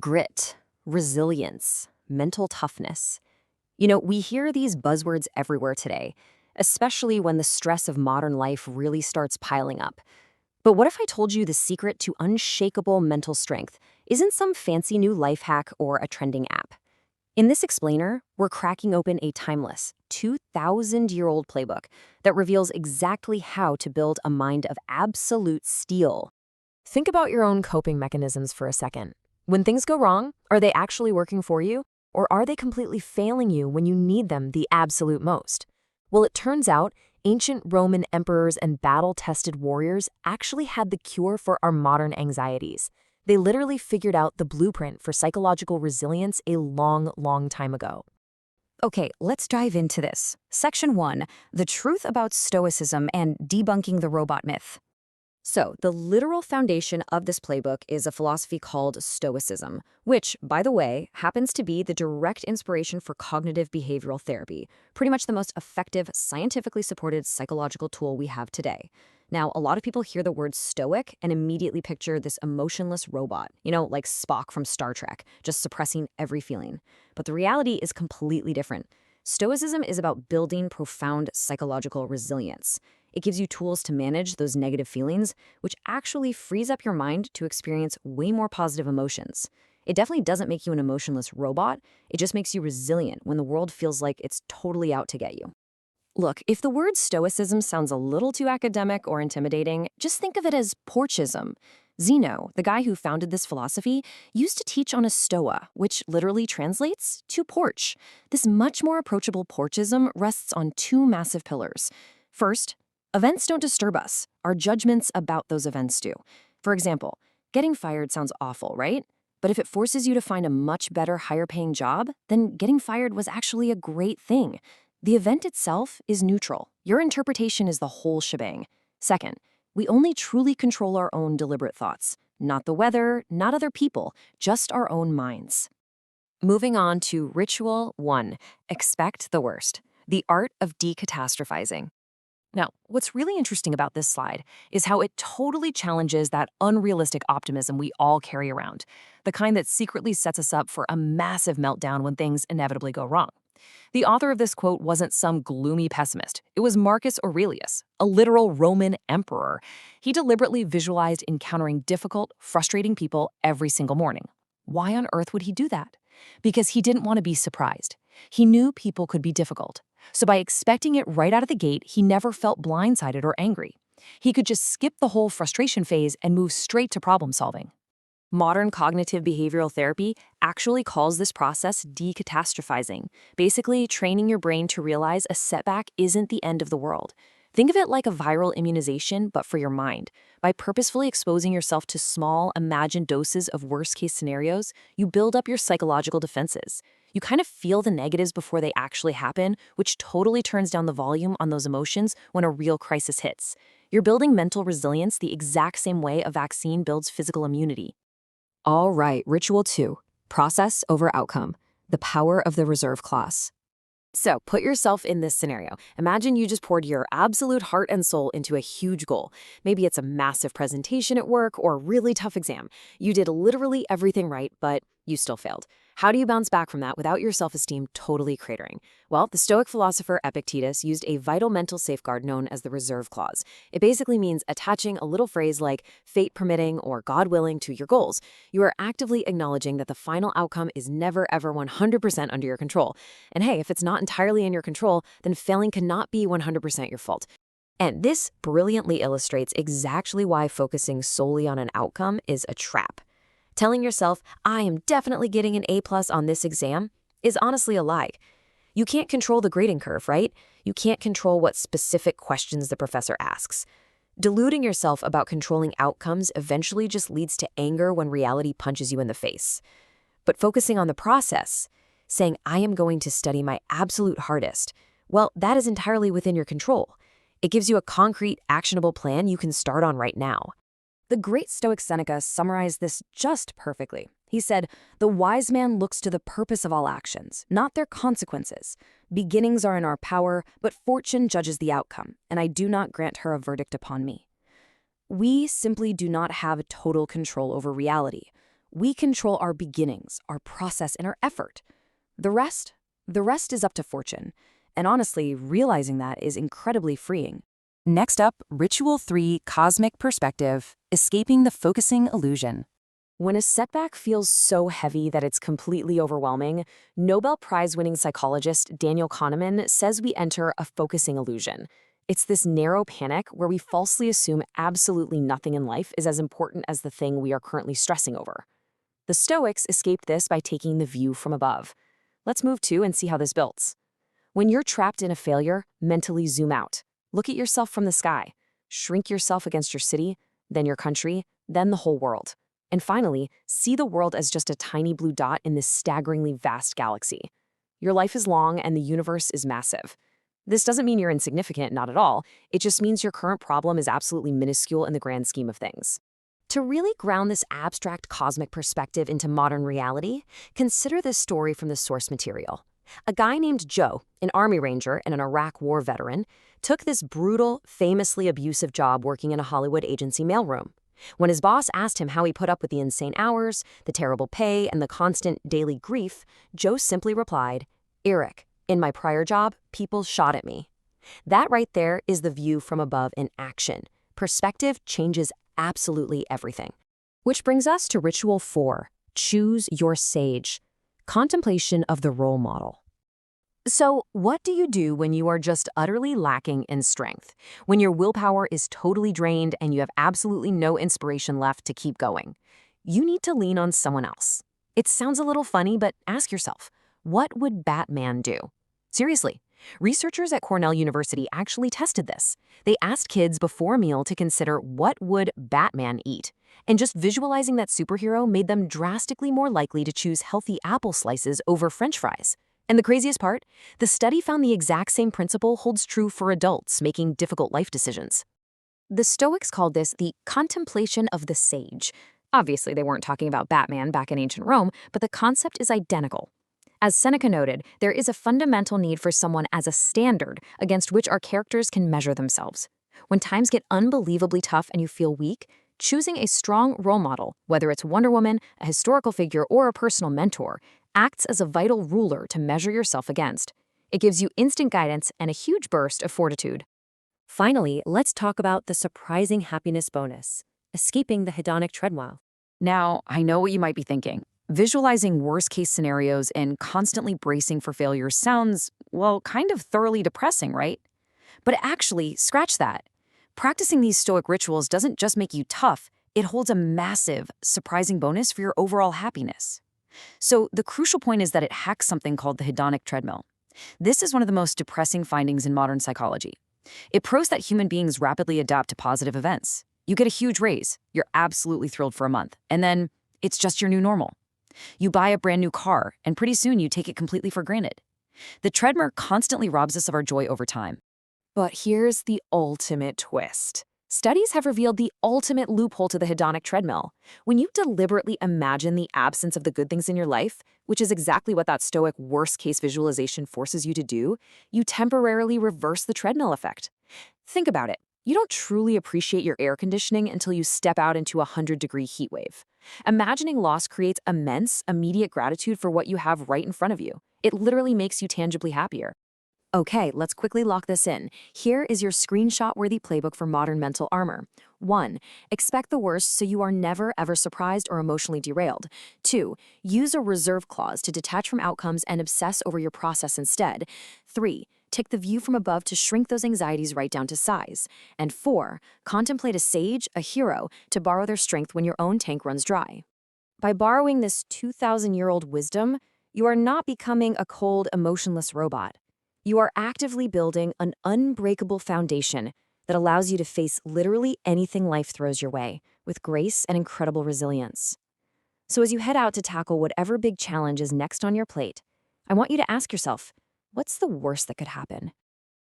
Grit, resilience, mental toughness. We hear these buzzwords everywhere today, especially when the stress of modern life really starts piling up. But what if I told you the secret to unshakable mental strength isn't some fancy new life hack or a trending app? In this explainer, we're cracking open a timeless, 2,000-year-old playbook that reveals exactly how to build a mind of absolute steel. Think about your own coping mechanisms for a second. When things go wrong, are they actually working for you? Or are they completely failing you when you need them the absolute most? Well, it turns out ancient Roman emperors and battle-tested warriors actually had the cure for our modern anxieties. They literally figured out the blueprint for psychological resilience a long, long time ago. Okay, let's dive into this. Section 1, the truth about Stoicism and debunking the robot myth. So, the literal foundation of this playbook is a philosophy called Stoicism, which, by the way, happens to be the direct inspiration for cognitive behavioral therapy, pretty much the most effective, scientifically supported psychological tool we have today. Now, a lot of people hear the word stoic and immediately picture this emotionless robot, like Spock from Star Trek, just suppressing every feeling. But the reality is completely different. Stoicism is about building profound psychological resilience. It gives you tools to manage those negative feelings, which actually frees up your mind to experience way more positive emotions. It definitely doesn't make you an emotionless robot. It just makes you resilient when the world feels like it's totally out to get you. Look, if the word stoicism sounds a little too academic or intimidating, just think of it as porchism. Zeno, the guy who founded this philosophy, used to teach on a stoa, which literally translates to porch. This much more approachable porchism rests on two massive pillars. First, events don't disturb us. Our judgments about those events do. For example, getting fired sounds awful, right? But if it forces you to find a much better, higher-paying job, then getting fired was actually a great thing. The event itself is neutral. Your interpretation is the whole shebang. Second, we only truly control our own deliberate thoughts. Not the weather, not other people, just our own minds. Moving on to Ritual 1, Expect the Worst, the art of decatastrophizing. Now, what's really interesting about this slide is how it totally challenges that unrealistic optimism we all carry around, the kind that secretly sets us up for a massive meltdown when things inevitably go wrong. The author of this quote wasn't some gloomy pessimist. It was Marcus Aurelius, a literal Roman emperor. He deliberately visualized encountering difficult, frustrating people every single morning. Why on earth would he do that? Because he didn't want to be surprised. He knew people could be difficult. So by expecting it right out of the gate, he never felt blindsided or angry. He could just skip the whole frustration phase and move straight to problem solving. Modern cognitive behavioral therapy actually calls this process decatastrophizing, basically training your brain to realize a setback isn't the end of the world. Think of it like a viral immunization, but for your mind. By purposefully exposing yourself to small, imagined doses of worst-case scenarios, you build up your psychological defenses. You kind of feel the negatives before they actually happen, which totally turns down the volume on those emotions when a real crisis hits. You're building mental resilience the exact same way a vaccine builds physical immunity. All right, Ritual 2, Process over Outcome, the power of the reserve clause. So, put yourself in this scenario. Imagine you just poured your absolute heart and soul into a huge goal. Maybe it's a massive presentation at work or a really tough exam. You did literally everything right, but you still failed. How do you bounce back from that without your self-esteem totally cratering? Well, the Stoic philosopher Epictetus used a vital mental safeguard known as the reserve clause. It basically means attaching a little phrase like fate permitting or God willing to your goals. You are actively acknowledging that the final outcome is never ever 100% under your control. And hey, if it's not entirely in your control, then failing cannot be 100% your fault. And this brilliantly illustrates exactly why focusing solely on an outcome is a trap. Telling yourself, I am definitely getting an A+ on this exam, is honestly a lie. You can't control the grading curve, right? You can't control what specific questions the professor asks. Deluding yourself about controlling outcomes eventually just leads to anger when reality punches you in the face. But focusing on the process, saying, I am going to study my absolute hardest, well, that is entirely within your control. It gives you a concrete, actionable plan you can start on right now. The great Stoic Seneca summarized this just perfectly. He said, "The wise man looks to the purpose of all actions, not their consequences. Beginnings are in our power, but fortune judges the outcome, and I do not grant her a verdict upon me." We simply do not have total control over reality. We control our beginnings, our process, and our effort. The rest? The rest is up to fortune. And honestly, realizing that is incredibly freeing. Next up, Ritual 3 Cosmic Perspective, Escaping the Focusing Illusion. When a setback feels so heavy that it's completely overwhelming, Nobel Prize-winning psychologist Daniel Kahneman says we enter a focusing illusion. It's this narrow panic where we falsely assume absolutely nothing in life is as important as the thing we are currently stressing over. The Stoics escaped this by taking the view from above. Let's move to and see how this builds. When you're trapped in a failure, mentally zoom out. Look at yourself from the sky. Shrink yourself against your city, then your country, then the whole world. And finally, see the world as just a tiny blue dot in this staggeringly vast galaxy. Your life is long and the universe is massive. This doesn't mean you're insignificant, not at all. It just means your current problem is absolutely minuscule in the grand scheme of things. To really ground this abstract cosmic perspective into modern reality, consider this story from the source material. A guy named Joe, an Army Ranger and an Iraq War veteran, took this brutal, famously abusive job working in a Hollywood agency mailroom. When his boss asked him how he put up with the insane hours, the terrible pay, and the constant daily grief, Joe simply replied, "Eric, in my prior job, people shot at me." That right there is the view from above in action. Perspective changes absolutely everything. Which brings us to Ritual 4, Choose Your Sage. Contemplation of the role model. So, what do you do when you are just utterly lacking in strength? When your willpower is totally drained and you have absolutely no inspiration left to keep going? You need to lean on someone else. It sounds a little funny, but ask yourself, what would Batman do? Seriously, researchers at Cornell University actually tested this. They asked kids before a meal to consider what would Batman eat. And just visualizing that superhero made them drastically more likely to choose healthy apple slices over French fries. And the craziest part? The study found the exact same principle holds true for adults making difficult life decisions. The Stoics called this the contemplation of the sage. Obviously, they weren't talking about Batman back in ancient Rome, but the concept is identical. As Seneca noted, there is a fundamental need for someone as a standard against which our characters can measure themselves. When times get unbelievably tough and you feel weak, choosing a strong role model, whether it's Wonder Woman, a historical figure, or a personal mentor, acts as a vital ruler to measure yourself against. It gives you instant guidance and a huge burst of fortitude. Finally, let's talk about the surprising happiness bonus, escaping the hedonic treadmill. Now, I know what you might be thinking. Visualizing worst-case scenarios and constantly bracing for failure sounds, well, kind of thoroughly depressing, right? But actually, scratch that. Practicing these Stoic rituals doesn't just make you tough, it holds a massive, surprising bonus for your overall happiness. So the crucial point is that it hacks something called the hedonic treadmill. This is one of the most depressing findings in modern psychology. It proves that human beings rapidly adapt to positive events. You get a huge raise, you're absolutely thrilled for a month, and then it's just your new normal. You buy a brand new car, and pretty soon you take it completely for granted. The treadmill constantly robs us of our joy over time. But here's the ultimate twist. Studies have revealed the ultimate loophole to the hedonic treadmill. When you deliberately imagine the absence of the good things in your life, which is exactly what that Stoic worst-case visualization forces you to do, you temporarily reverse the treadmill effect. Think about it. You don't truly appreciate your air conditioning until you step out into a 100-degree heat wave. Imagining loss creates immense, immediate gratitude for what you have right in front of you. It literally makes you tangibly happier. Okay, let's quickly lock this in. Here is your screenshot-worthy playbook for modern mental armor. 1. Expect the worst so you are never ever surprised or emotionally derailed. 2. Use a reserve clause to detach from outcomes and obsess over your process instead. 3. Take the view from above to shrink those anxieties right down to size. And 4. Contemplate a sage, a hero, to borrow their strength when your own tank runs dry. By borrowing this 2,000-year-old wisdom, you are not becoming a cold, emotionless robot. You are actively building an unbreakable foundation that allows you to face literally anything life throws your way with grace and incredible resilience. So as you head out to tackle whatever big challenge is next on your plate, I want you to ask yourself, what's the worst that could happen?